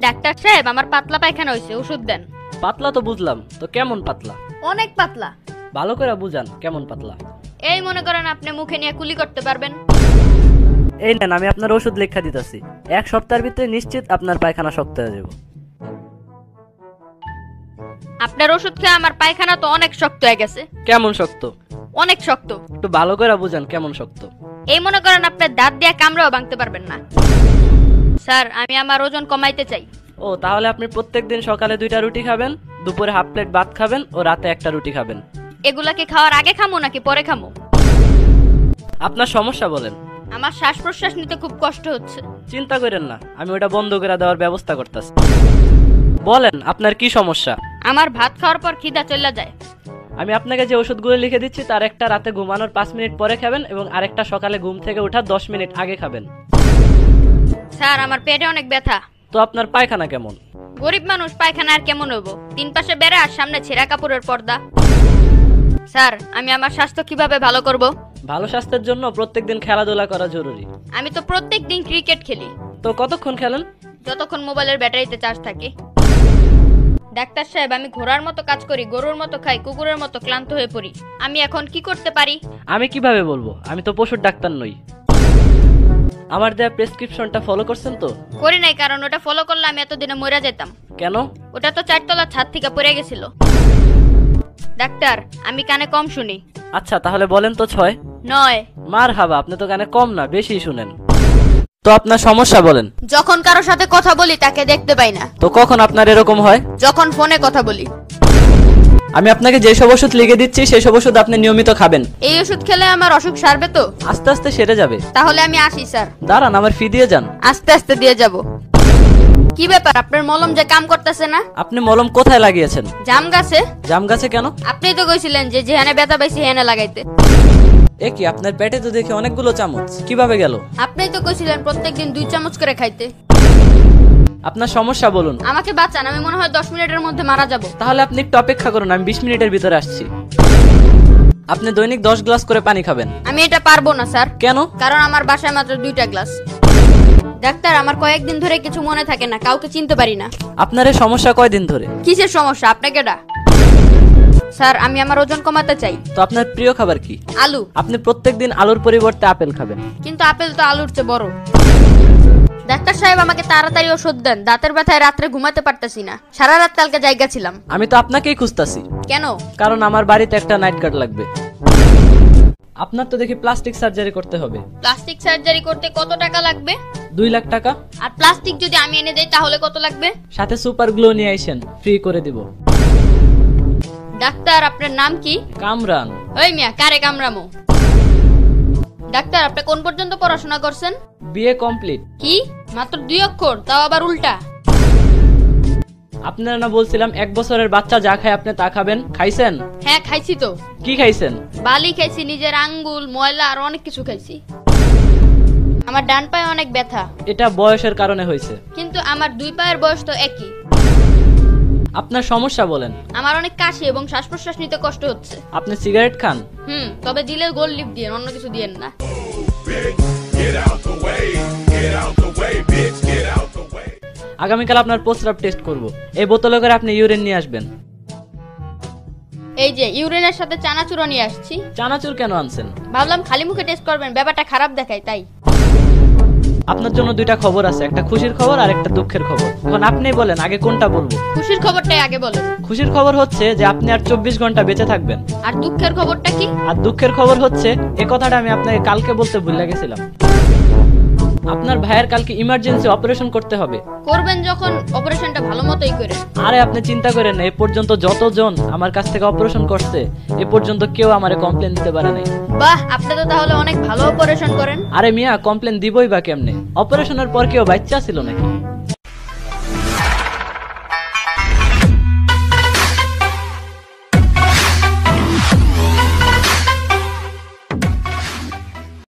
Doctor সাহেব, আমার পাতলা পায়খানা হয়েছে, ওষুধ দেন। পাতলা তো বুঝলাম, তো কেমন পাতলা? অনেক পাতলা। ভালো করে বুঝান কেমন পাতলা। এই মনে করেন আপনি মুখে নিয়ে কুলি করতে পারবেন। এই নেন, আমি আপনার ওষুধ লেখা দিতেছি। 1 সপ্তাহের ভিতরে নিশ্চিত আপনার পায়খানা শক্ত হয়ে যাবে। আপনার ওষুধ খেয়ে আমার পায়খানা তো অনেক শক্ত হয়ে গেছে। কেমন শক্ত? অনেক শক্ত। একটু ভালো করে বুঝান কেমন শক্ত। এই মনে করেন আপনার দাঁত দিয়ে কামড়াও ভাঙতে পারবেন না। স্যার, আমি আমার ওজন কমাইতে চাই। ও, তাহলে আপনি প্রত্যেকদিন সকালে 2টা রুটি খাবেন, দুপুরে হাফ প্লেট ভাত খাবেন ও রাতে 1টা রুটি খাবেন। এগুলাকে খাওয়ার আগে খামো নাকি পরে খামো? আপনার সমস্যা বলেন। আমার শ্বাস প্রশ্বাস নিতে খুব কষ্ট হচ্ছে। চিন্তা করেন না, আমি ওটা বন্ধ করে দেওয়ার ব্যবস্থা করতেছি। বলেন আপনার কি সমস্যা? আমার ভাত খাওয়ার পর খিদা চলে যায়। আমি আপনাকে যে ওষুধগুলো লিখে দিচ্ছি তার একটা রাতে ঘুমানোর 5 মিনিট পরে খাবেন এবং আরেকটা সকালে ঘুম থেকে ওঠার 10 মিনিট আগে খাবেন। স্যার, আমার পেটে অনেক ব্যথা। তো আপনার পায়খানা কেমন? গরিব মানুষ, পায়খানা আর কেমন হবো? 3 পাশে বেড়া আর সামনে ছেঁড়া কাপড়ের পর্দা। স্যার, আমি আমার স্বাস্থ্য কিভাবে ভালো করব? ভালো স্বাস্থ্যের জন্য প্রত্যেকদিন খেলাধুলা করা জরুরি। আমি তো প্রত্যেকদিন ক্রিকেট খেলি। তো কতক্ষণ খেলেন? যতক্ষণ মোবাইলের ব্যাটারিতে চার্জ থাকে। ডাক্তার সাহেব, আমি ঘোড়ার মতো কাজ করি, গরুর মতো খাই, কুকুরের মতো ক্লান্ত হয়ে পড়ি। আমি এখন কি করতে পারি? আমি কিভাবে বলবো, আমি তো পশুর ডাক্তার নই। আমার দেয়া প্রেসক্রিপশনটা ফলো করছেন তো? করি নাই, কারণ ওটা ফলো করলে আমি এতদিনে মরে যেতাম। কেন? ওটা তো 4 তলা ছাদ থেকে পড়ে গেছিল। ডাক্তার, আমি কানে কম শুনি। আচ্ছা, তাহলে বলেন তো 6। 9। মার হাবা, আপনি তো কানে কম না বেশি শুনেন। তো আপনার সমস্যা বলেন। যখন কারোর সাথে কথা বলি তাকে দেখতে পাই না। তো কখন আপনার এরকম হয়? যখন ফোনে কথা বলি। আমি আপনাকে যেসব ওষুধ লিখে দিচ্ছি সেসব ওষুধ আপনি নিয়মিত খাবেন। এই ওষুধ খেলে আমার অসুখ সারবে তো? আস্তে আস্তে সেরে যাবে। তাহলে আমি আসি স্যার। দাঁড়ান, আমার ফি দিয়ে যান। আস্তে আস্তে দিয়ে যাব। কি ব্যাপার, আপনার মলম যে কাম করতেছে না? আপনি মলম কোথায় লাগিয়েছেন? জাম গাছে। জাম গাছে কেন? আপনি তো কইছিলেন যে যেখানে ব্যথা পাইছি হেনে লাগাইতে। এ কি, আপনার পেটে তো দেখি অনেকগুলো চামচ, কিভাবে গেল? আপনি তো কইছিলেন প্রত্যেকদিন 2 চামচ করে খাইতে। আপনার সমস্যা বলুন। আমাকে বাঁচান, আমি মনে হয় 10 মিনিটের মধ্যে মারা যাব। তাহলে আপনি একটু অপেক্ষা করুন, আমি 20 মিনিটের ভিতরে আসছি। আপনি দৈনিক 10 গ্লাস করে পানি খাবেন। আমি এটা পারবো না স্যার। কেন? কারণ আমার বাসায় মাত্র 2টা গ্লাস। ডাক্তার, আমার কয়েকদিন ধরে কিছু মনে থাকে না, কাউকে চিনতে পারি না। আপনার এই সমস্যা কয়দিন ধরে? কিসের সমস্যা? আপনাকে ডা স্যার, আমি আমার ওজন কমাতে চাই। তো আপনার প্রিয় খাবার কি? আলু। আপনি প্রত্যেকদিন আলুর পরিবর্তে আপেল খাবেন। কিন্তু আপেল তো আলুর চেয়ে বড়। ডাক্তার সাহেব, আমাকে তাড়াতাড়ি ওষুধ দেন। দাঁতের ব্যথায় রাত্রে ঘুমাতে পারতাছি না। সারা রাত কালকে জায়গা ছিলাম। আমি তো আপনাকেই খুঁজতাছি। কেন? কারণ আমার বাড়িতে একটা নাইট গার্ড লাগবে। আপনার তো দেখি প্লাস্টিক সার্জারি করতে হবে। প্লাস্টিক সার্জারি করতে কত টাকা লাগবে? 2 লাখ টাকা। আর প্লাস্টিক যদি আমি এনে দেই তাহলে কত লাগবে? সাথে সুপার গ্লো নিয়ে আইসেন, ফ্রি করে দিব। ডাক্তার, আপনার নাম কি? কামরান। ওই মিয়া, কারে কামরামো? ডাক্তার, আপনি কোন পর্যন্ত পড়াশোনা করছেন? BA complete. কি? মাত্র 2 অক্ষর, তাও আবার উল্টা। আপনারা না বলছিলাম 1 বছরের বাচ্চা যা খায় আপনি তা খাবেন? খাইছেন? হ্যাঁ, খাইছি তো। কি খাইছেন? বালি খাইছি, নিজের আঙ্গুল, ময়লা আর অনেক কিছু খাইছি। আমার ডান পায়ে অনেক ব্যথা। এটা বয়সের কারণে হয়েছে। কিন্তু আমার 2 পায়ের বয়স তো একই। আপনার সমস্যা বলেন। আমার অনেক কাশি এবং শ্বাস প্রশ্বাস নিতে কষ্ট হচ্ছে। আপনি সিগারেট খান? তবে দিলে গোল লিপ দিয়েন, অন্য কিছু দিয়েন না। আগামীকাল আপনার প্রস্রাব টেস্ট করব। এই বোতলে করে আপনি ইউরিন নিয়ে আসবেন। এই যে ইউরিনের সাথে চানাচুর নিয়ে আসছি। চানাচুর কেন আনছেন? ভাবলাম খালি মুখে টেস্ট করবেন, ব্যাপারটা খারাপ দেখায় তাই। আপনার জন্য 2টা খবর আছে, একটা খুশির খবর আর একটা দুঃখের খবর। এখন আপনি বলেন আগে কোনটা বলবো? খুশির খবরটাই আগে বলেন। খুশির খবর হচ্ছে যে আপনি আর 24 ঘন্টা বেঁচে থাকবেন। আর দুঃখের খবরটা কি? আর দুঃখের খবর হচ্ছে এই কথাটা আমি আপনাকে কালকে বলতে ভুলে গেছিলাম। আপনার ভাইয়ের কালকে ইমার্জেন্সি অপারেশন করতে হবে। করবেন যখন, অপারেশনটা ভালো মতোই করে। আরে আপনি চিন্তা করেন না, এ পর্যন্ত যতজন আমার কাছ থেকে অপারেশন করছে এ পর্যন্ত কেউ আমারে কমপ্লেন দিতে পারে নাই। বাহ, আপনি তো তাহলে অনেক ভালো অপারেশন করেন। আরে মিয়া, কমপ্লেন দিবই বা কেমনে? অপারেশনের পর কেউ বাচ্চা ছিল নাকি?